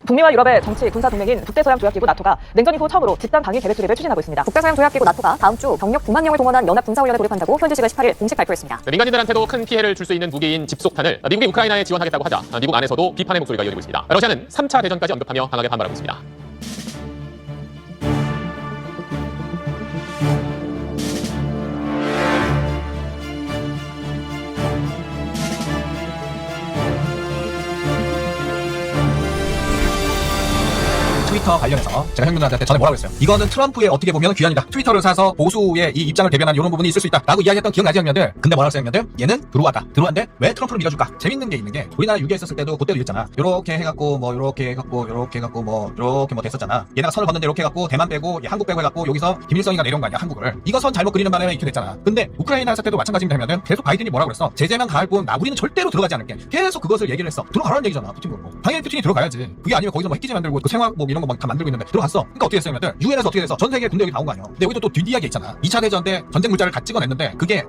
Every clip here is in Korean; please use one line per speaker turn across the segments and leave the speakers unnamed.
북미와 유럽의 정치, 군사 동맹인 북대서양 조약기구 나토가 냉전 이후 처음으로 집단 방위 계획 수립을 추진하고 있습니다.
북대서양 조약기구 나토가 다음 주 병력 9만 명을 동원한 연합 군사훈련에 돌입한다고 현지 시간 18일 공식 발표했습니다.
민간인들한테도 큰 피해를 줄 수 있는 무기인 집속탄을 미국이 우크라이나에 지원하겠다고 하자 미국 안에서도 비판의 목소리가 이어지고 있습니다. 러시아는 3차 대전까지 언급하며 강하게 반발하고 있습니다.
트위터 관련해서 제가 형님들한테 전에 뭐라고 했어요? 이거는 트럼프의 어떻게 보면 귀환이다. 트위터를 사서 보수의 이 입장을 대변한 이런 부분이 있을 수 있다 라고 이야기했던 기억나지 형님들? 근데 뭐라고 했어요 형님들? 얘는 들어왔는데 왜 트럼프를 밀어줄까? 재밌는 게 있는 게 우리나라 6.25 있었을 때도 그때도 이랬잖아. 요렇게 해갖고 뭐 요렇게 해갖고 요렇게 뭐 됐었잖아. 얘네가 선을 걷는데 이렇게 해갖고 대만 빼고 한국 빼고 해갖고 여기서 김일성이가 내려온 거 아니야 한국을. 이거 선 잘못 그리는 바람에 이렇게 됐잖아. 근데 우크라이나 사태도 마찬가지입니다 하면은 계속 바이든이 뭐라고 그랬어? 제재만 가할 뿐 우리는 절대로 들어가지 않을게. 계속 그것을 얘기를 했어. 들어가라는 얘기잖아. 푸틴 그러고. 당연히 푸틴이 들어가야지. 그게 아니면 거기서 뭐 핵기지 만들고 그 생화학 뭐 이런 거 다 만들고 있는데 들어갔어. 그러니까 어떻게 됐어요 형님들? 유엔에서 어떻게 돼서 전 세계 군대 여기 나온 거 아니야. 근데 여기도 또 뒷이야기 있잖아. 2차 대전 때 전쟁 물자를 다 찍어냈는데 그게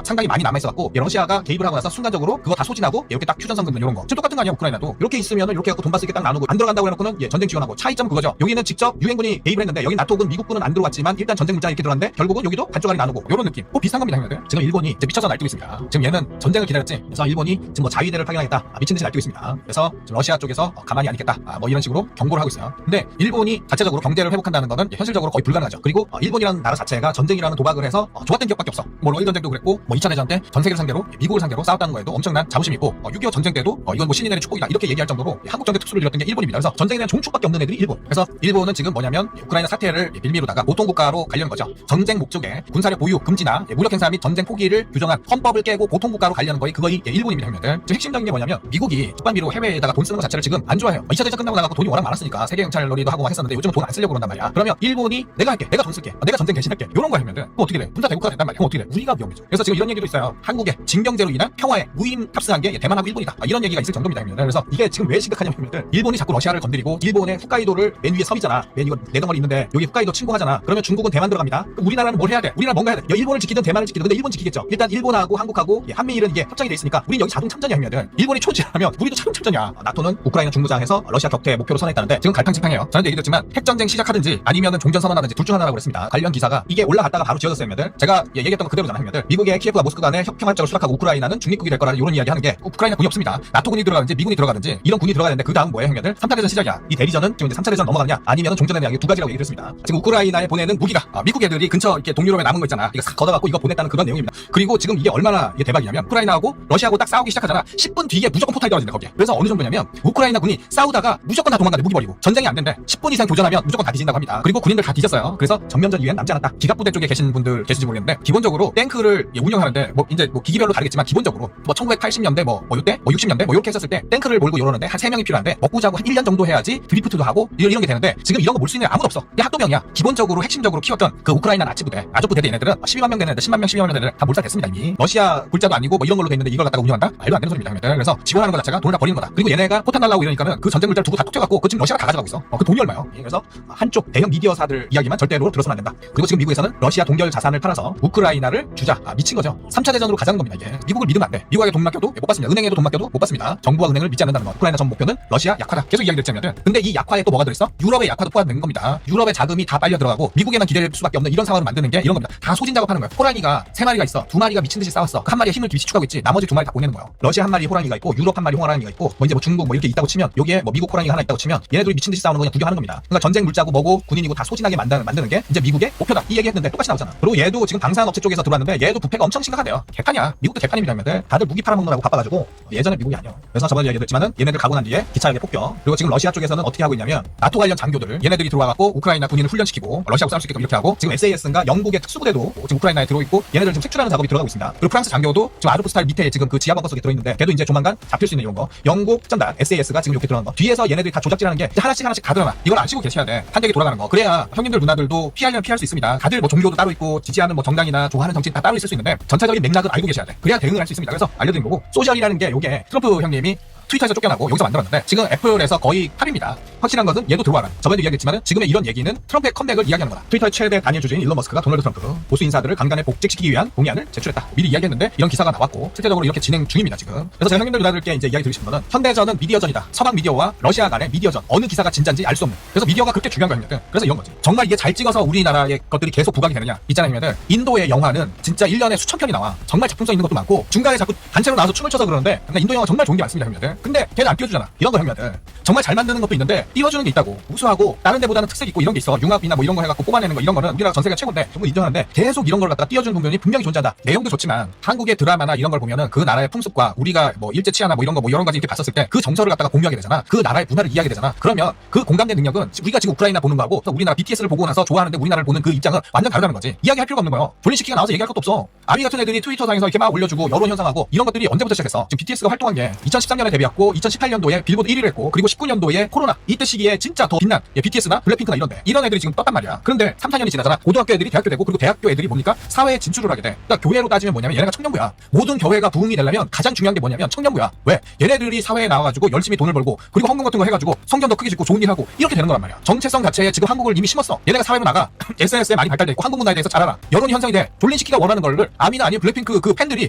상당히 많이 남아있어갖고 러시아가 개입을 하고 나서 순간적으로 그거 다 소진하고 이렇게 딱 휴전선 긋는 이런 거. 지금 똑같은 거 아니야 우크라이나도. 이렇게 있으면은 이렇게 해갖고 돈바스 이렇게 딱 나누고 안 들어간다고 해놓고는 전쟁 지원하고 차이점 그거죠. 여기는 직접 유엔군이 개입을 했는데 여기 나토군 미국군은 안 들어갔지만 일단 전쟁 물자 이렇게 들어갔는데 결국은 여기도 반쪽짜리 나누고 이런 느낌. 비슷한 겁니다 형님들. 지금 일본이 이제 미쳐서 날뛰고 있습니다. 지금 얘는 전쟁을 기다렸지. 그래서 일본이 지금 뭐 자위대를 파견하겠다. 미친 듯이 날뛰고 있습니다. 그래서 러시아 쪽에서 가만히 안 있겠다. 뭐 이런 식으로 경고를 하고 있어요. 근데 일본이 자체적으로 경제를 회복한다는 거는 현실적으로 거의 불가능하죠. 그리고 일본이라는 나라 자체가 전쟁이라는 도박을 해서 좋았던 기억밖에 없어. 뭐 러일 전쟁도 그랬고 뭐 2차 대전 때 전 세계를 상대로 미국을 상대로 싸웠다는 거에도 엄청난 자부심이 있고 6.25 전쟁 때도 이건 뭐 신인의 축복이다 이렇게 얘기할 정도로 한국 전쟁 특수를 이뤘던 게 일본입니다. 그래서 전쟁에 대한 종축밖에 없는 애들이 일본. 그래서 일본은 지금 뭐냐면 우크라이나 사태를 빌미로다가 보통국가로 가려는 거죠. 전쟁 목적에 군사력 보유 금지나 무력 행사 및 전쟁 포기를 규정한 헌법을 깨고 보통국가로 가려는 거이 그거이 일본입니다 형님들. 지금 핵심적인 게 뭐냐면 미국이 국방비로 해외에다가 돈 쓰는 것 자체를 지금 안 좋아해요. 2차 대전 끝나고 나가고 돈이 워낙 많았으니까 세계 경찰 놀이도 하고 막 했었는데 요즘은 돈 안 쓰려고 그런단 말이야. 그러면 일본이 내가 할게, 내가 돈 쓸게, 내가 전쟁 대신할게 이런 거 하면은 그럼 어떻게 돼? 군사 대국가가 된단 말이야. 그럼 어떻게 돼? 우리가 위험해져. 그래서 지금 이런 얘기도 있어요. 한국의 징병제로 인한 평화에 무임 탑승한 게 대만하고 일본이다. 이런 얘기가 있을 정도입니다 형님들. 그래서 이게 지금 왜 심각하냐면 일본이 자꾸 러시아를 건드리고 일본의 홋카이도를 맨 위에 섬이잖아. 맨 이거 내 덩어리 있는데 여기 홋카이도 침공하잖아. 그러면 중국은 대만 들어갑니다. 그럼 우리나라는 뭘 해야 돼? 우리나라 뭔가 해야 돼. 일본을 지키든 대만을 지키든 근데 일본 지키겠죠. 일단 일본하고 한국하고 한미일은 이게 협정이 돼 있으니까 우린 여기 자동 참전이야 형님들. 일본이 초지하면 우리도 자동 참전이야. 나토는 우크라이나 중부장에서 러시아 격퇴 목표로 선언했다는데 지금 갈팡질팡해요. 저한테 얘기 드렸지만 핵전쟁 시작하든지 아니면은 종전 선언하든지 둘 중 하나라고 그랬습니다. 관련 기사가 이게 올라갔다가 바로 지워졌어요 형님들. 제가 얘기했던 거 그대로잖아 형님들. 미국의 키예프와 모스크 간에 평화협정을 수락하고 우크라이나는 중립국이 될 거라는 이런 이야기 하는 게 우크라이나 군이 없습니다. 나토 군이 들어가든지 미군이 들어가든지 이런 군이 들어가야 되는데 그 다음 뭐예요 형님들? 3차 대전 시작이야. 이 대리전은 지금 이제 3차 대전 넘어가느냐 아니면 종전에 대한 두 가지라고 얘기를 했습니다. 지금 우크라이나에 보내는 무기가 미국 애들이 근처 이렇게 동유럽에 남은 거 있잖아. 이거 싹 걷어갖고 이거 보냈다는 그런 내용입니다. 그리고 지금 이게 얼마나 이게 대박이냐면 우크라이나하고 러시아하고 딱 싸우기 시작하잖아. 10분 뒤에 무조건 포탈이 떨어진다 거기에. 그래서 어느 정도냐면 우크라이나 군이 싸우다가 무조건 다 도망가네. 무기 버리고. 전쟁이 안 된대. 10분 이상 교전하면 무조건 다 뒤진다고 합니다. 그리고 군인들 다 뒤졌어요. 그래서 전면전 이후엔 남지 않았다. 기갑부대 쪽에 계신 분들 계신지 모르겠는데 기본적으로 탱크를 운영하는데 뭐 이제 뭐 기기별로 다르겠지만 기본적으로 뭐 1980년대 뭐 요때 뭐 60년대 뭐 이렇게 했었을 때 탱크를 몰고 요러는데 한 3명이 필요한데 먹고 자고 한 1년 정도 해야지 드리프트도 하고 이런 게 되는데 지금 이런 거 몰 수 있는 애 아무도 없어. 이게 학도병이야. 기본적으로 핵심적으로 키웠던 그 우크라이나 나치 부대 아조 부대 얘네들은 12만 명 되는데 10만 명 12만 명 되는데 다 몰살됐습니다 이미. 러시아 굴자도 아니고 뭐 이런 걸로 돼 있는데 이걸 갖다가 운영한다? 말도 안 되는 소리입니다 형님들. 그래서 지원하는 거 자체가 돈을 다 버리는 거다. 그리고 얘네가 포탄 날라고 이러니까는 그 전쟁 물자를 두고 다 톡튀어갖고 그 지금 러시아가 다 가져가고 있어. 그 돈이 얼마요? 그래서 한쪽 대형 미디어사들 이야기만 절대로 들어서는 안 된다. 그리고 지금 미국에서는 러시아 동결 자산을 팔아서 우크라이나를 주자. 미친 거죠. 3차 대전으로 가자는 겁니다 이게. 미국을 믿으면 안 돼. 미국에게 돈 맡겨도 못 받습니다. 은행에도 돈 맡겨도 못 받습니다. 정부와 은행을 믿지 않는다는 거. 우크라이나 전 목표는 러시아 약화다. 계속 이야기 드렸잖아요. 근데 이 약화에 또 뭐가 들어있어? 유럽의 약화도 포함된 겁니다. 유럽의 자금이 다 빨려 들어가고 미국에만 기댈 수밖에 없는 이런 상황을 만드는 게 이런 겁니다. 다 소진 작업하는 거예요. 호랑이가 3마리가 있어. 2마리가 미친 듯이 싸웠어. 한 마리의 힘을 비축하고 있지. 나머지 2마리 다 보내는 거예요. 러시아 한 마리 호랑이가 있고 유럽 한 마리 호랑이가 있고 뭐 이제 뭐 중국 뭐 이렇게 있다고 치면 여기에 뭐 미국 호랑이가 하나 있다고 치면 얘네들이 미친 듯이 싸우는 거 그냥 구경하는 겁니다. 그러니까 전쟁 물자고 뭐고 군인이고 다 소진하게 만드는 게 이제 미국의 목표다. 이 얘기 했는데 똑같이 나오잖아. 그리고 얘도 지금 방산업체 쪽에서 들어왔는데 얘도 부패가 엄청 심각하대요. 개판이야. 미국도 개판입니다. 얘네들 다들 무기 팔아먹느라고 바빠가지고 예전에 미국이 아니야. 그래서 저번에 얘기했지만은 얘네들 가고 난 뒤에 기차역에 폭격. 그리고 지금 러시아 쪽에서는 어떻게 하고 있냐면 나토 관련 장교들을 얘네들이 들어와갖고 우크라이나 군인을 훈련시키고 러시아하고 싸울 수 있게끔 이렇게 하고 지금 SAS인가 영국의 특수부대도 지금 우크라이나에 들어있고 얘네들 지금 색출하는 작업이 들어가고 있습니다. 그리고 프랑스 장교도 지금 아르프스탈 밑에 지금 그 지하 벙커 속에 들어있는데 걔도 이제 조만간 잡힐 수 있는 이런 거. 영국 특전단 SAS가 지금 이렇게 들어가는 거. 뒤에서 얘네들이 다 조작질하는 게 이제 하나씩 가드러나. 이걸 아시고 계셔야 돼. 한대기 돌아가는 거. 그래야 형님들 누나들도 피하려면 피할 수 있습니다. 다들 뭐 종교도 따로 있고 지지하는 뭐 정당이나 좋아하는 정치인 다 따로 있을 수 있는데 전체적인 맥락을 알고 계셔야 돼. 그래야 대응을 할 수 있습니다. 그래서 알려드린 거고 소셜이라는 게 요게 트럼프 형님이 트위터에서 쫓겨나고 여기서 만들었는데 지금 애플에서 거의 탑입니다. 확실한 것은 얘도 들어와라. 저번에도 이야기했지만 지금의 이런 얘기는 트럼프의 컴백을 이야기하는 거다. 트위터의 최대 단일 주주인 일론 머스크가 도널드 트럼프 보수 인사들을 강간에 복직시키기 위한 공약을 제출했다. 미리 이야기했는데 이런 기사가 나왔고 실제적으로 이렇게 진행 중입니다 지금. 그래서 제가 형님들 누나들께 이제 이야기 드리고 싶은 거는 현대전은 미디어전이다. 서방 미디어와 러시아 간의 미디어전. 어느 기사가 진짜인지 알 수 없는. 그래서 미디어가 그렇게 중요한 거입니다. 그래서 이런 거지. 정말 이게 잘 찍어서 우리나라의 것들이 계속 부각이 되느냐. 있잖아요 형님들. 인도의 영화는 진짜 1년에 수천 편이 나와. 정말 작품성 있는 것도 많고 중간에 자꾸 단체로 나와서 춤을 춰서 그러는데 그러니까 인도 영화 정말 좋은 게 많습니다 형님들. 근데 걔는 안 띄워주잖아. 이런 거 형님들. 정말 잘 만드는 것도 있는데 띄워주는 게 있다고. 우수하고 다른 데보다는 특색 있고 이런 게 있어. 융합이나 뭐 이런 거 해갖고 뽑아내는 거 이런 거는 우리나라 전 세계 최고인데 정말 인정하는데 계속 이런 걸 갖다가 띄워주는 부분이 분명히 존재한다. 내용도 좋지만 한국의 드라마나 이런 걸 보면은 그 나라의 풍습과 우리가 뭐 일제 치하나 뭐 이런 거 뭐 여러 가지 이렇게 봤었을 때 그 정서를 갖다가 공유하게 되잖아. 그 나라의 문화를 이해하게 되잖아. 그러면 그 공감대 능력은 우리가 지금 우크라이나 보는 거하고 우리나라 BTS를 보고 나서 좋아하는데 우리나라를 보는 그 입장은 완전 다르다는 거지. 이야기할 필요가 없는 거예요. 졸린시키가 나와서 얘기할 것도 없어. 아미 같은 애들이 트위터상에서 이렇게 막 올려주고 여론 형성하고 이런 것들이 언제부터 시작했어? 지금 BTS가 활동한 게 2013년에 데뷔했고 2018년도에 빌보드 1위를 했고 그리고 19년도에 코로나 이때 시기에 진짜 더 빛난 BTS나 블랙핑크나 이런데 이런 애들이 지금 떴단 말이야. 그런데 3, 4년이 지나잖아. 고등학교 애들이 대학교 되고 그리고 대학교 애들이 뭡니까? 사회에 진출을 하게 돼. 그러니까 교회로 따지면 뭐냐면 얘네가 청년부야. 모든 교회가 부흥이 되려면 가장 중요한 게 뭐냐면 청년부야. 왜? 얘네들이 사회에 나와가지고 열심히 돈을 벌고 그리고 헌금 같은 거 해가지고 성전도 크게 짓고 좋은 일 하고 이렇게 되는 거란 말이야. 정체성 자체에 지금 한국을 이미 심었어. 얘네가 사회로 나가. SNS에 많이 발달돼 있고 한국 문화에 대해서 잘 알아. 여론이 현상이 돼. 졸린시키가 원하는 거를 아미나 아니면 블랙핑크 그 팬들이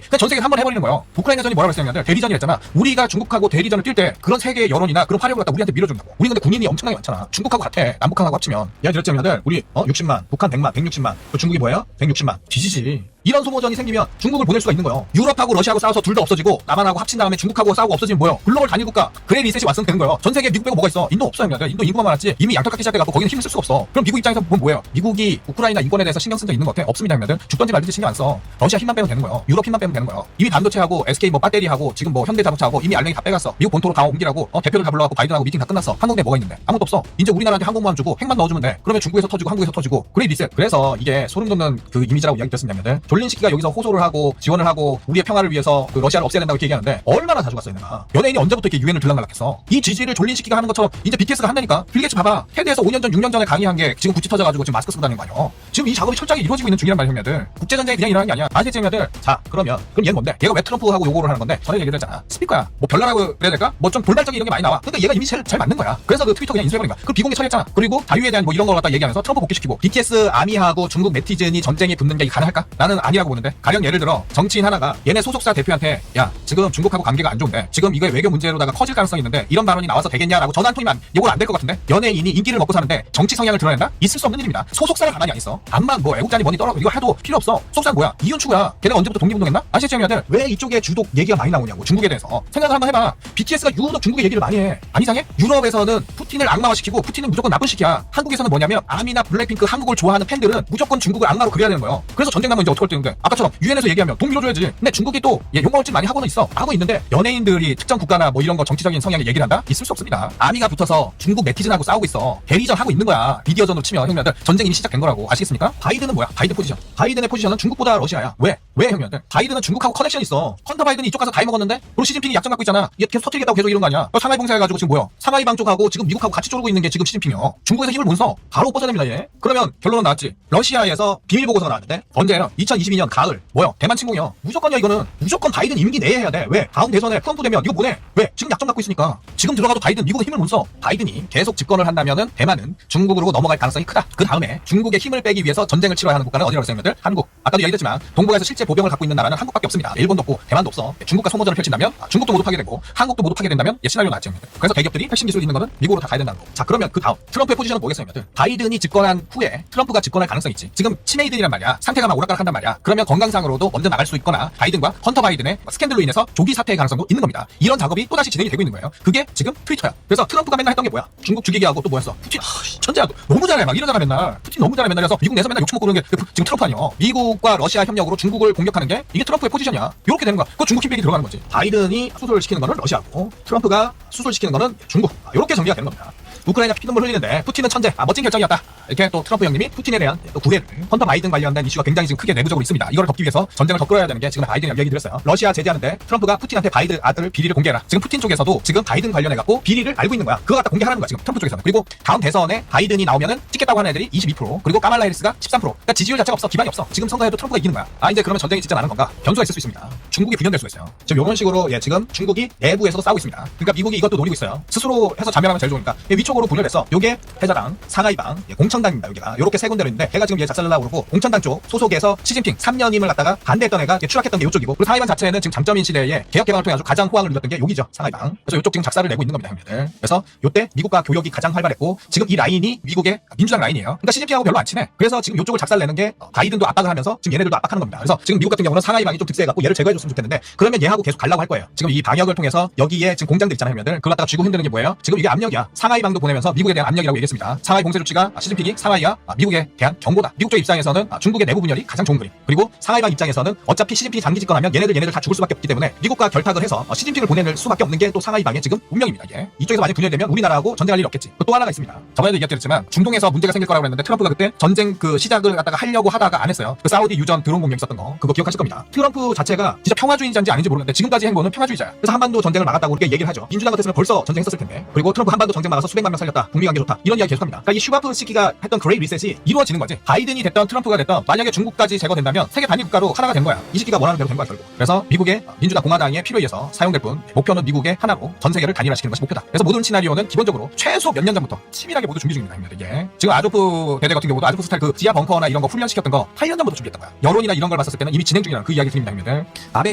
그냥 전 세계에 한번 해버리는 거예요. 우크라이나전이 뭐라고 했었냐면 대리전이 했잖아. 우리가 중국하고 대리전을 뛸 때 그런 세계의 여론이나 그런 화력을 갖다 우리한테 밀어준다고. 우리 근데 군인이 엄청나게 많잖아. 중국하고 같아. 남북한하고 합치면. 야 들었지 형들? 우리 60만, 북한 100만, 160만. 그 중국이 뭐예요? 160만. 뒤지지. 이런 소모전이 생기면 중국을 보낼 수가 있는 거예요. 유럽하고 러시아하고 싸워서 둘 다 없어지고 남한하고 합친 다음에 중국하고 싸우고 없어지면 뭐예요? 글로벌 단일 국가 그레이 리셋이 왔으면 되는 거예요. 전 세계 미국 빼고 뭐가 있어? 인도 없어요. 인도 인구만 많았지 이미 양털깎기 시작해갖고 거기는 힘을 쓸 수가 없어. 그럼 미국 입장에서 보면 뭐예요? 미국이 우크라이나 인권에 대해서 신경 쓴 적 있는 것 같아? 없습니다 형들. 죽던지 말든지 신경 안 써. 러시아 힘만 빼면 되는 거예요. 유럽 힘만 빼면 되는 거예요. 이미 반도체하고 SK 뭐 배터리하고 지금 뭐 현대자동차하고 이미 알랭이 다 빼갔어. 미국 본토로 다 옮기라고 대표를 다 불러갖고 바이든하고 미팅 다 끝났어. 한국 내 뭐가 있는데? 아무것도 없어. 이제 우리나라한테 항공모함 주고 핵만 넣어주면 돼. 그러면 중국에서 터지고 한국에서 터지고 그레이 리셋. 그래서 이게 소름 돋는 그 이미지라고 이야기 드렸습니다 형들. 졸린시키가 여기서 호소를 하고 지원을 하고 우리의 평화를 위해서 그 러시아를 없애야 된다고 이렇게 얘기하는데 얼마나 자주 갔어요 내가. 연예인이 언제부터 이렇게 유엔을 들락날락했어. 이 지지를 졸린시키가 하는 것처럼 이제 BTS가 한다니까. 빌 게이츠 봐봐. 테드에서 5년 전 6년 전에 강의한 게 지금 굳이 터져가지고 지금 마스크 쓰고 다니는 거 아니야. 지금 이 작업이 철저하게 이루어지고 있는 중이란 말이야 형님들. 국제전쟁이 그냥 일어나는 게 아니야. 아시겠지 형님들? 자 그럼 얘는 뭔데? 얘가 왜 트럼프하고 요거를 하는 건데? 전에 얘기했잖아. 스피커야. 뭐 별나라고 그래야 될까? 뭐 좀 돌발적인 이런 게 많이 나와. 그러니까 얘가 이미 제일 잘 맞는 거야. 그래서 그 트위터 그냥 인수해버린 거야. 그 비공개 처리했잖아. 그리고 자유에 대한 뭐 이런 걸 갖다 얘기하면서 트럼프 복귀시키고 BTS 아미하고 중국 네티즌이 전쟁이 붙는 게 가능할까? 나는 아니라고 보는데. 가령 예를 들어 정치인 하나가 얘네 소속사 대표한테 야 지금 중국하고 관계가 안 좋은데 지금 이거 외교 문제로다가 커질 가능성이 있는데 이런 발언이 나와서 되겠냐라고 전화 한 통이면 이건 안 될 것 같은데. 연예인이 인기를 먹고 사는데 정치 성향을 드러낸다? 있을 수 없는 일입니다. 소속사를 가만히 안 있어. 암만 뭐 애국자니 뭐니 떨어 이거 해도 필요 없어. 소속사는 뭐야? 이윤추구야. 걔네가 언제부터 독립운동했나? 아시죠 형님들? 왜 이쪽에 주독 얘기가 많이 나오냐고 중국에 대해서 생각을 한번 해봐. BTS가 유독 중국의 얘기를 많이 해. 안 이상해? 유럽에서는 푸틴을 악마화시키고 푸틴은 무조건 나쁜 시키야. 한국에서는 뭐냐면 아미나 블랙핑크 한국을 좋아하는 팬들은 무조건 중국을 악마로 그려야 되는 거예요. 그래서 전쟁 나면 이제 어떡할 때인데 아까처럼 유엔에서 얘기하면 돈 밀어줘야지. 근데 중국이 또 용어를 좀 많이 하고는 있어. 하고 있는데 연예인들이 특정 국가나 뭐 이런 거 정치적인 성향의 얘기를 한다? 있을 수 없습니다. 아미가 붙어서 중국 네티즌하고 싸우고 있어. 대리전 하고 있는 거야. 미디어전으로 치면 형님들 전쟁이 이미 시작된 거라고. 아시겠습니까? 바이든은 뭐야? 바이든 포지션. 바이든의 포지션은 중국보다 러시아야. 왜 형님들? 바이든은 중국하고 커넥션이 있어. 헌터 바이든이 이쪽 가서 다 해먹었는데 그리고 시진핑이 약점 갖고 있잖아. 얘 계속 터뜨리겠다고 계속 이런 거 아니야? 상하이 봉쇄해가지고 지금 뭐야? 상하이방 쪽하고 지금 미국하고 같이 쪼르고 있는 게 지금 시진핑이요. 중국에서 힘을 못 써. 바로 뻗어냅니다 얘. 그러면 결론은 나왔지. 러시아에서 비밀 보고서가 나왔는데 언제예요? 2022년 가을. 뭐야? 대만 침공이요. 무조건이야 이거는. 무조건 바이든 임기 내에 해야 돼. 왜? 다음 대선에 트럼프 되면 이거 뭐네? 왜? 지금 약점 갖고 있으니까. 지금 들어가도 바이든 미국은 힘을 못 써. 바이든이 계속 집권을 한다면은 대만은 중국으로 넘어갈 가능성이 크다. 그 다음에 중국의 힘을 빼기 위해서 전쟁을 치러야 하는 국가는 어디라고 했어요? 한국. 아까도 얘기했지만 동북아에서 실제 보병을 갖고 있는 나라는 한국밖에 없습니다. 일본도 없고 대만도 없어. 중국과 소모전을 펼친다면 중국도 모두 파괴되고 한국도 모두 파괴된다면 시나리오 나왔죠. 그래서 대기업들이 핵심 기술 있는 거는 미국으로 다 가야 된다는 거. 자 그러면 그 다음 트럼프의 포지션은 뭐겠어요? 바이든이 집권한 후에 트럼프가 집권할 가능성이 있지. 지금 치메이든이란 말이야. 상태가 막 오락가락한단 말이야. 그러면 건강상으로도 먼저 나갈 수 있거나 바이든과 헌터 바이든의 스캔들로 인해서 조기 사퇴의 가능성도 있는 겁니다. 이런 작업이 또다시 진행이 되고 있는 거예요. 그게 지금 트위터야. 그래서 트럼프가 맨날 했던 게 뭐야? 중국 죽이게 하고 또 뭐였어? 푸틴 천재야. 너무 잘해. 막 이러잖아 맨날. 푸틴 너무 잘해 맨날. 그래서 미국 내에서 맨날 욕처먹고 그러는 게 지금 트럼프 아니야. 미국과 러시아 협력으로 중국을 공격하는 게 이게 트럼프의 포지션이야. 이렇게 되는 거야. 그 중국 힘백이 들어가는 거지. 바이든이 수술시키는 거는 러시아고 트럼프가 수술시키는 거는 중국. 이렇게 정리가 되는 겁니다. 우크라이나 피눈물 흘리는데 푸틴은 천재. 멋진 결정이었다. 이렇게 또 트럼프 형님이 푸틴에 대한 또 구애를 헌터 바이든 관련된 이슈가 굉장히 지금 크게 내부적으로 있습니다. 이걸 덮기 위해서 전쟁을 더 끌어야 되는 게 지금 바이든이 얘기 드렸어요. 러시아 제재하는데 트럼프가 푸틴한테 바이든 아들 비리를 공개해라. 지금 푸틴 쪽에서도 지금 바이든 관련해갖고 비리를 알고 있는 거야. 그거 갖다 공개하라는 거야 지금 트럼프 쪽에서는. 그리고 다음 대선에 바이든이 나오면은 찍겠다고 하는 애들이 22% 그리고 까말라 해리스가 13%. 그러니까 지지율 자체가 없어. 기반이 없어. 지금 선거에도 트럼프가 이기는 거야. 아 이제 그러면 전쟁이 진짜 나는 건가? 변수가 있을 수 있습니다. 중국이 부연될 수가 있어요. 지금 이런 식으로 지금 중국이 내부에서도 싸우고 있습니다. 그러니까 미국이 이것도 노리고 있어요. 스스로 해서 자멸하면 제일 좋으니까. 위촉 축으로 분열됐어. 요게 패자당, 상하이방, 공천당입니다. 여기가 요렇게 세 군데로 있는데 걔가 지금 얘 작살내려고 그러고 공천당 쪽 소속에서 시진핑 3년임을 갖다가 반대했던 애가 추락했던 게 요쪽이고 그리고 상하이방 자체는 지금 장점인 시대에 개혁 개방을 통해 아주 가장 호황을 누렸던 게 여기죠. 상하이방. 그래서 요쪽 지금 작사를 내고 있는 겁니다, 형님들. 그래서 요때 미국과 교역이 가장 활발했고 지금 이 라인이 미국의 민주당 라인이에요. 그러니까 시진핑하고 별로 안 친해. 그래서 지금 요쪽을 작살내는 게 바이든도 압박을 하면서 지금 얘네들도 압박하는 겁니다. 그래서 지금 미국 같은 경우는 상하이방이 좀 득세해갖고 얘를 제거해줬으면 좋겠는데 그러면 얘하고 계속 가려고 할 거예요. 지금 이 방역을 통해서 여기에 지금 공장들 있잖아요, 형님들. 그걸 갖다가 쥐고 흔드는 게 뭐예요? 지금 이게 압력이야. 상하이방도 보내면서 미국에 대한 압력이라고 얘기했습니다. 상하이 공세 조치가 시진핑이 상하이가 미국에 대한 경고다. 미국 쪽 입장에서는 중국의 내부 분열이 가장 좋은 그림. 그리고 상하이방 입장에서는 어차피 시진핑이 장기 집권하면 얘네들 다 죽을 수밖에 없기 때문에 미국과 결탁을 해서 시진핑을 보낼 수밖에 없는 게 또 상하이방의 지금 운명입니다. 이게 이쪽에서 만약 분열되면 우리나라하고 전쟁할 일이 없겠지. 또 하나가 있습니다. 저번에도 얘기했지만 중동에서 문제가 생길 거라고 했는데 트럼프가 그때 전쟁 그 시작을 갖다가 하려고 하다가 안 했어요. 그 사우디 유전 드론 공격 있었던 거 그거 기억하실 겁니다. 트럼프 자체가 진짜 평화주의자인지 아닌지 모르겠는데 지금까지 한 거는 평화주의자야. 그래서 한반도 전쟁을 막았다고 우리가 얘기를 하죠. 민주당 같았으면 벌써 전쟁했었을 텐데. 그리고 트럼프 한반도 전쟁 막아서 수백만 명 살렸다. 북미 관계 좋다. 이런 이야기 계속합니다. 그러니까 이 슈바프 시키가 했던 그레이 리셋이 이루어지는 거지. 바이든이 됐던 트럼프가 됐던 만약에 중국까지 제거된다면 세계 단일 국가로 하나가 된 거야. 이 시기가 원하는 대로 된 거야 결국. 그래서 미국의 민주당 공화당의 필요에 의해서 사용될 뿐 목표는 미국의 하나로 전 세계를 단일화시키는 것이 목표다. 그래서 모든 시나리오는 기본적으로 최소 몇 년 전부터 치밀하게 모두 준비 중입니다. 이게 지금 아조프 대대 같은 경우도 아조프 스타일 그 지하 벙커나 이런 거 훈련시켰던 거 8년 전부터 준비했던 거야. 여론이나 이런 걸 봤을 때는 이미 진행 중이라는 그 이야기 드립니다. 형님들. 아베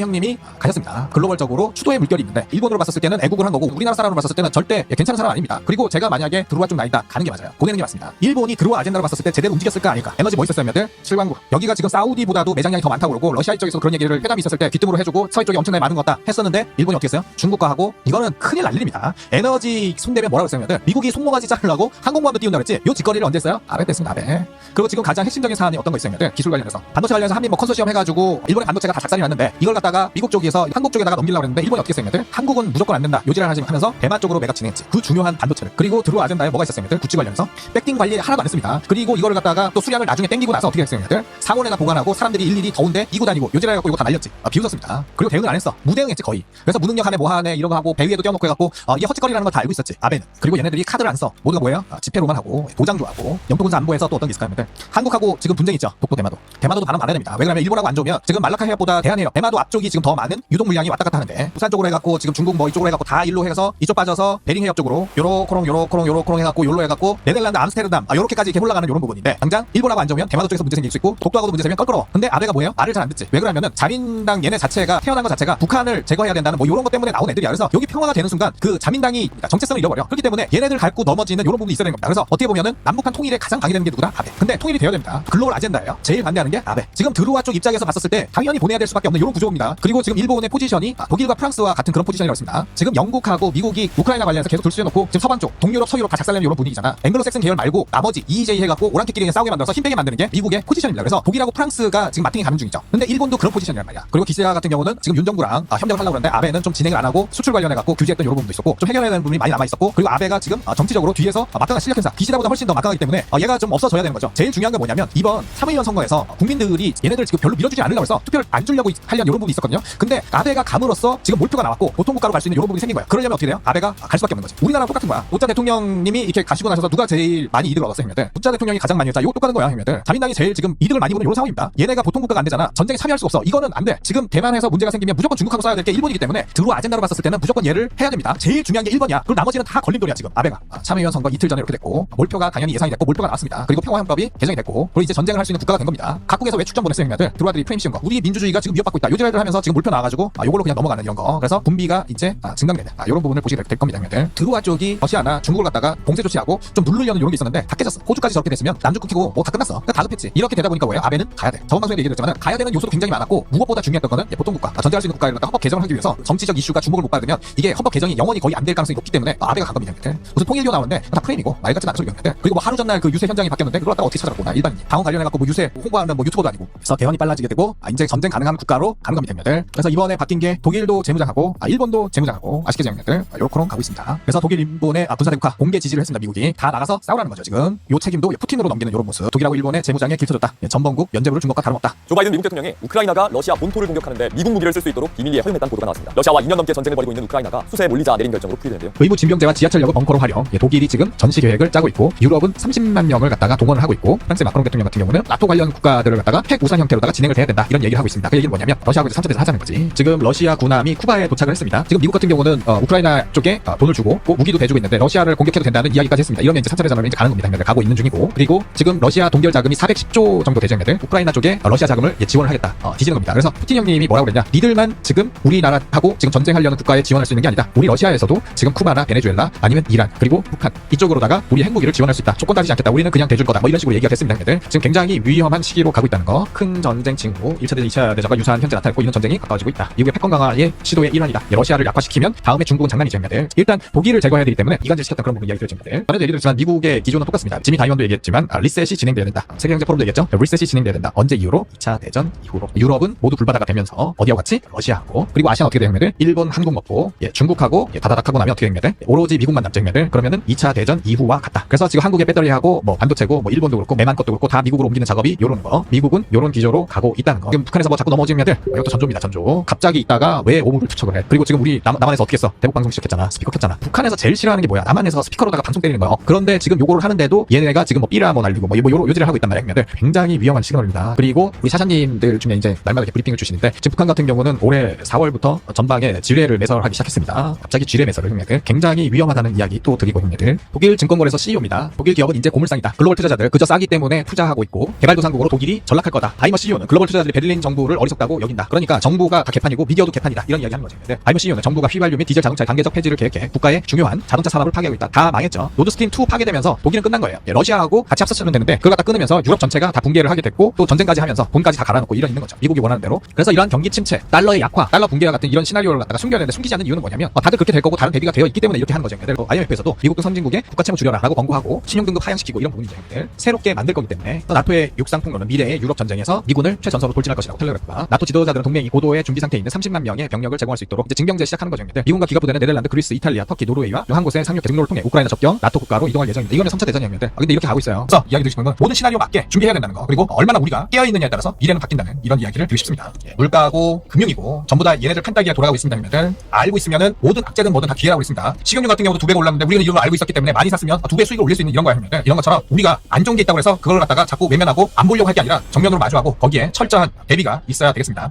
형님이 가셨습니다. 글로벌적으로 수도의 물결이 있는데 일본으로 봤을 때는 애국을 한 거고 우리나라 사람으로 봤을 때는 절대 괜찮은 사람 아닙니다. 그리고 제가 만약에 드루아 좀 나있다 가는 게 맞아요. 보내는 게 맞습니다. 일본이 드루아 아젠다로 봤을 때 제대로 움직였을까 아닐까? 에너지 뭐 있었어요, 형님들? 실광구. 여기가 지금 사우디보다도 매장량이 더 많다고 그러고 러시아 쪽에서 그런 얘기를 회담이 있었을 때 귀뜸으로 해주고 서해 쪽이 엄청나게 많은 것 같다 했었는데 일본이 어떻게 했어요? 중국과 하고 이거는 큰일 날 일입니다. 에너지 손대면 뭐라고 했어요, 형님들? 미국이 손모가지 자르려고 항공모함도 띄운다 그랬지? 요 짓거리를 언제 했어요? 아베 뺐습니다, 아베. 그리고 지금 가장 핵심적인 사안이 어떤 거 있어요, 형님들? 기술 관련해서. 반도체 관련해서 한미 뭐 컨소시엄 해가지고 일본의 반도체가 다 작살이 났는데 이걸 갖다가 미국 쪽에서 한국 쪽에다가 넘기려고 했는데 일본이 어떻게 했어요, 형님들? 한국은 무조건 안 된다. 요지를 하면서 대만 쪽으로 매각 진행했지. 그 중요한 반도체를. 그리고 드루아 아젠다에 뭐가 있었어요, 형님들? 구찌 관련해서. 백딩 관리 하나도 안 했습니다. 그리고 이거를 갖다가 또 수량을 나중에 땡기고 나서 어떻게 했어요, 형님들? 상온에다 보관하고 사람들이 일일이 더운데 이고 다니고 요지를 해갖고 이거 다 날렸지. 비웃었습니다. 그리고 대응을 안 했어. 무대응했지 거의. 그래서 무능력 하네 뭐 하네 이런 거 하고 배 위에도 떼어놓고 해갖고 이게 헛짓거리라는 걸 다 알고 있었지. 아베는. 그리고 얘네들이 카드를 안 써. 모두가 뭐예요? 지폐로만 하고 도장 좋아하고 영토군사 안보에서 또 어떤 게 있을까요, 형님들? 한국하고 지금 분쟁 있죠. 독도 대마도. 대마도도 반응 많아야 됩니다. 왜 그러면 일본하고 안 좋으면 지금 말라카 해협보다 대한해협 대마도 앞쪽이 지금 더 많은 유동 물량이 왔다 갔다 하는데 부산 쪽으로 해갖고 지금 중국 뭐 이쪽으로 해갖고 다 일로 해서 이쪽 빠져서 베링 해협 쪽으로 요로코롱 해갖고 요로 해갖고 네덜란드 암스테르담 요렇게까지 이렇게 올라가는 요런 부분인데 당장 일본하고 안 좋으면 대마도 쪽에서 문제 생길 수 있고 독도하고도 문제 생기면 껄끄러워. 근데 아베가 뭐예요? 말을 잘 안 듣지. 왜 그러냐면은 자민당 얘네 자체가 태어난 것 자체가 북한을 제거해야 된다는 뭐 요런 것 때문에 나온 애들이야. 그래서 여기 평화가 되는 순간 그 자민당이 정체성을 잃어버려. 그렇기 때문에 얘네들 밟고 넘어지는 요런 부분이 있어야 되는 겁니다. 그래서 어떻게 보면은 남북한 통일에 가장 방해되는 게 누구다? 아베. 근데 통일이 되어야 됩니다. 글로벌 아젠다예요. 제일 반대하는 게 아베. 지금 드루아 쪽 입장에서 봤었을 때 당연히 보내야 될 수밖에 없는 요런 구조입니다. 그리고 지금 일본의 포지션이 독일과 프랑스와 같은 그런 포지션이라고 있습니다. 지금 영국하고 미국이 우크라이나 관련해서 계속 둘러놓고 지금 서방 쪽 동유럽 서유럽 다 작살내는 이런 분위기잖아. 앵글로색슨 계열 말고 나머지 EJ 해갖고 오랑캐끼리 그냥 싸우게 만들어서 힘빼게 만드는 게 미국의 포지션입니다. 그래서 독일하고 프랑스가 지금 맞등이 가는 중이죠. 근데 일본도 그런 포지션이란 말이야. 그리고 기시다 같은 경우는 지금 윤 정부랑 협력을 하려고 그러는데 아베는 좀 진행을 안 하고 수출 관련해갖고 규제했던 이런 부분도 있었고 좀 해결해야 되는 부분이 많이 남아있었고 그리고 아베가 지금 정치적으로 뒤에서 막강한 실력 행사 기시다보다 훨씬 더 막강하기 때문에 얘가 좀 없어져야 되는 거죠. 제일 중요한 건 뭐냐면 이번参의원 선거에서 국민들이 얘네들 지금 별로 밀어주지 않으려고 해서 투표를 안 주려고 하려는 이런 부분이 있었거든요. 근데 아베가 감으로써 지금 몰표가 나왔고 보통 국가로 갈 수 있는 이런 부분이 생긴 거야. 그러려면 어떻게 돼요? 아베가 갈 수밖에 없는 거지. 우리나라랑 똑같은 거야. 노자 대통령님이 이렇게 가시고 나셔서 누가 제일 많이 이득을 얻었어요, 형님들? 노자 대통령이 가장 많이 했다. 이거 똑같은 거야, 형님들. 자민당이 제일 지금 이득을 많이 보는 이런 상황입니다. 얘네가 보통 국가가 안 되잖아. 전쟁에 참여할 수 없어. 이거는 안 돼. 지금 대만에서 문제가 생기면 무조건 중국하고 싸워야 될 게 일본이기 때문에 드루 아젠다로 봤을 때는 무조건 얘를 해야 됩니다. 제일 중요한 게 1번이야. 그리고 나머지는 다 걸림돌이야 지금. 아베가 참의원 선거 이틀 전에 이렇게 됐고 몰표가 당연히 예상이 됐고 몰표가 나왔습니다. 그리고 평화헌법이 개정이 됐고 그리고 이제 전쟁을 할 수 있는 국가가 된 겁니다. 각국에서 왜 출전 보냈어요, 형님들? 드루아들이 프레임 씌운 거. 우리 민주주의가 지금 위협받고 있다. 요지랄들 하면서 지금 몰표 나와가지고 요걸로 그냥 넘어가는 이런 거. 그래서 군비가 이제 증강되는 이런 부분을 보시게 될 겁니다, 형님들. 드루아 쪽이 러시아나 중국을 갖다가 봉쇄 조치하고 좀 누르려는 이런 게 있었는데 다 깨졌어. 호주까지 저렇게 됐으면 남중 끊기고 뭐 다 끝났어. 그러니까 다급했지. 이렇게 되다 보니까 뭐예요? 아베는 가야 돼. 저번 방송에 얘기했지만 가야 되는 요소도 굉장히 많았고 무엇보다 중요했던 거는 보통 국가, 전쟁할 수 있는 국가를 갖다 헌법 개정을 하기 위해서 정치적 이슈가 주목을 못 받으면 이게 헌법 개정이 영원히 거의 안 될 가능성이 높기 때문에 아베가 간 겁니다, 형님들. 무슨 통일교 나오는데 다 프레임이고 말 같지는 않은 소리가 있는데 그리고 뭐 하루 전날 그 유세 현장이 바뀌었는데 그걸 갖다가 어떻게 찾아갖고 나 일반인이 방어 관련해갖고 뭐 유세 홍보하는 뭐 유튜버도 아니고 그래서 개헌이 빨라지게 되고 이제 전쟁 가능한 국가로 가는 겁니다, 형님들. 그래서 이번에 바뀐 게 독일도 재무장하고 일본도 재무장하고 아시겠죠, 형님들? 요렇게 가고 있습니다. 그래서 독일 일본의 군사대국화 공개 지지를 했습니다. 미국이 다 나가서 싸우라는 거죠. 지금 요 책임도 푸틴으로 넘기는 이런 모습. 독일하고 일본의 재무장에 길쳐졌다. 전범국 면제부를 준 것과 다름없다.
조 바이든 미국 대통령이 우크라이나가 러시아 본토를 공격하는데 미국 무기를 쓸 수 있도록 비밀리에 허용했다는 보도가 나왔습니다. 러시아와 2년 넘게 전쟁을 벌이고 있는 우크라이나가 수세에 몰리자 내린 결정으로 풀이되는데요.
의무 진병제와 지하철역을 벙커로 활용. 독일이 지금 전시 계획을 짜고 있고 유럽은 30만 명을 갖다가 동원을 하고 있고 프랑스의 마크롱 대통령 같은 경우는 나토 관련 국가들을 갖다가 핵 우산 형태로다가 진행을 해야 된다. 이런 얘기를 하고 있습니다. 그 얘기는 뭐냐면 러시아하고 이제 3차 대전 하자는 거지. 지금 러시아 군함이 쿠바에 도착을 했습니다. 지금 미국 같은 경우는 우크라이나 쪽에 돈을 주고 무기도 대주고 있는데 러시아를 러시아를 공격해도 된다는 이야기까지 했습니다. 이러면 이제 3차 대전으로 이제 가는 겁니다. 형님들 가고 있는 중이고, 그리고 지금 러시아 동결 자금이 410조 정도 되죠, 형님들. 우크라이나 쪽에 러시아 자금을 지원을 하겠다, 뒤지는 겁니다. 그래서 푸틴 형님이 뭐라고 그랬냐? 니들만 지금 우리나라하고 지금 전쟁하려는 국가에 지원할 수 있는 게 아니다. 우리 러시아에서도 지금 쿠바나 베네수엘라 아니면 이란 그리고 북한 이쪽으로다가 우리 핵무기를 지원할 수 있다. 조건 따지지 않겠다. 우리는 그냥 대줄 거다. 뭐 이런 식으로 얘기가 됐습니다, 형님들. 지금 굉장히 위험한 시기로 가고 있다는 거. 큰 전쟁 징후 1차 대전, 2차 대전과 유사한 현재 나타나고 있는 전쟁이 가까워지고 있다. 미국의 패권 강화의 시도의 일환이다. 러시아를 약화시키면 다음에 중국은 장난이죠, 형님들. 일단 독일을 제거해야 되기 때문에 이간질 시켰던 그런 부분 이야기 들었죠, 형님들. 전에도 얘기 드렸지만 미국의 기조는 똑같습니다. 지미 다이먼도 얘기했지만 리셋이 진행돼야 된다. 세계경제 포럼도 얘기했죠. 리셋이 진행돼야 된다. 언제 이후로? 2차 대전 이후로. 유럽은 모두 불바다가 되면서 어디하고 같이? 러시아하고. 그리고 아시아는 어떻게 돼요, 형님들? 일본 한국 먹고 중국하고 다다닥하고 나면 어떻게 형님들? 오로지 미국만 남죠, 형님들. 그러면은 2차 대전 이후와 같다. 그래서 지금 한국의 배터리하고 뭐 반도체고 뭐 일본도 그렇고 매만 것도 그렇고 다 미국으로 옮기는 작업이 요런 거. 미국은 요런 기조로 가고 있다는 거. 지금 북한에서 뭐 자꾸 넘어지면 이것도 전조입니다, 전조. 갑자기 있다가 왜 오물을 투척을 해? 그리고 지금 우리 남한에서 어떻게 했어? 대북 방송 시작했잖아. 스피커 켰잖아. 북한에서 제일 싫어하는 게 뭐야? 남한에서 스피커로다가 방송 때리는 거야. 그런데 지금 요거를 하는데도 얘네가 지금 뭐 삐라 뭐 날리고 뭐 요지를 하고 있단 말이야, 형님들. 굉장히 위험한 시그널입니다. 그리고 우리 사장님들 중에 이제 날마다 이렇게 브리핑을 주시는데 지금 북한 같은 경우는 올해 4월부터 전방에 지뢰를 매설하기 시작했습니다. 갑자기 지뢰 매설을 형님들. 굉장히 위험하다는 이야기 또 드리고 형님들. 독일 증권거래소 CEO입니다. 독일 기업은 이제 고물상이다. 글로벌 투자자들 그저 싸기 때문에 투자하고 있고 개발도상국으로 독일이 전락할 거다. 아이머 CEO는 글로벌 투자자들이 베를린 정부를 어리석다고 여긴다. 그러니까 정부가 다 개판이고 미디어도 개판이다. 이런 이야기 하는 거죠. 아이머 CEO는 정부가 휘발유 및 디젤 자동차의 단계적 폐지를 계획해 국가의 중요한 자동차 산업을 파괴하고 있다. 다 망했죠. 노드스트림 2 파괴되면서 독일은 끝난 거예요. 러시아하고 같이 합쳤으면 되는데 그걸 갖다 끊으면서 유럽 전체가 다 붕괴를 하게 됐고 또 전쟁까지 하면서 돈까지 다 갈아놓고 이런 있는 거죠. 미국이 원하는 대로. 그래서 이러한 경기 침체, 달러의 약화, 달러 붕괴와 같은 이런 시나리오를 갖다가 숨겨내는데 숨기지 않는 이유는 뭐냐면 다들 그렇게 될 거고 다른 대비가 되어 있기 때문에 이렇게 하는 거죠. 그리고 IMF에서도 미국 등 선진국의 국가 채무 줄여라라고 권고하고 신용등급 하향시키고 이런 부분이죠. 새롭게 만들 거기 때문에 나토의 육상폭로는 미래의 유럽 전쟁에서 미군을 최전선으로 돌진할 것이라고 텔레그래프가 나토 지도자들은 동맹이 고도의 준비 상태에 있는 30만 명의 병력을 제공할 수 있도록 이제 징병제 시작하는 거죠. 미군과 기갑부대는 네덜란드, 그리스, 이탈리아, 터키, 노르웨이와 한 곳의 상륙 대륙로를 통해 우크라이나 접경 나토 국가로 이동할 예정입니다. 이거는 3차 대전이었는데 근데 이렇게 가고 있어요. 그래서 이야기 드리고 싶은 건 모든 시나리오 맞게 준비해야 된다는 거. 그리고 얼마나 우리가 깨어있느냐에 따라서 미래는 바뀐다는 이런 이야기를 드리고 싶습니다. 물가고 금융이고 전부 다 얘네들 펜따기가 돌아가고 있습니다. 형님들. 알고 있으면은 모든 악재든 뭐든 다 기회라고 있습니다. 식용유 같은 경우도 2배가 올랐는데 우리는 이걸 알고 있었기 때문에 많이 샀으면 2배 수익을 올릴 수 있는 이런 거야, 형님들. 이런 것처럼 우리가 안 좋은 게 있다고 해서 그걸 갖다가 자꾸 외면하고 안 보려고 할 게 아니라 정면으로 마주하고 거기에 철저한 대비가 있어야 되겠습니다.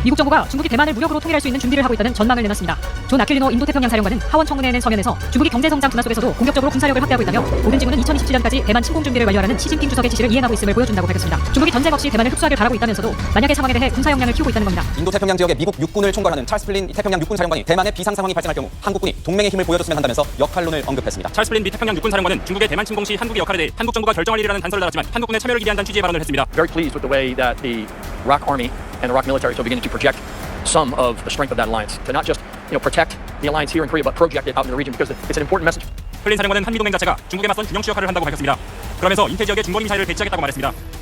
미국 정부가 중국이 대만을 무력으로 통일할 수 있는 준비를 하고 있다는 전망을 내놨습니다. 존 아킬리노 인도태평양 사령관은 하원 청문회에 낸 서면에서 중국이 경제성장 둔화 속에서도 공격적으로 군사력을 확대하고 있다며 모든 지구는 2027년까지 대만 침공 준비를 완료하라는 시진핑 주석의 지시를 이행하고 있음을 보여준다고 밝혔습니다. 중국이 전쟁 없이 대만을 흡수하길 바라고 있다면서도 만약의 상황에 대해 군사 역량을 키우고 있다는 겁니다.
인도태평양 지역의 미국 육군을 총괄하는 찰스 플린 태평양 육군 사령관이 대만의 비상 상황이 발생할 경우 한국군이 동맹의 힘을 보여줬으면 한다면서 역할론을 언급했습니다.
찰스 플린 미 태평양 육군 사령관은 중국의 대만 침공 시 한국의 역할에 대해 한국 정부가 결정할 일이라는 단서를 달았지만 한국군의 참여를 기대한다는 취지의 발언을 했습니다.
Very pleased with the way that the Iraq Army and the Iraq military are beginning to project some of the strength of that alliance to not just protect the alliance here in Korea but project it out in the region because it's an important message.
플린 사령관은 한미 동맹 자체가 중국에 맞선 균형치 역할을 한다고 밝혔습니다. 그러면서 인태 지역에 중거리 미사일을 배치하겠다고 말했습니다.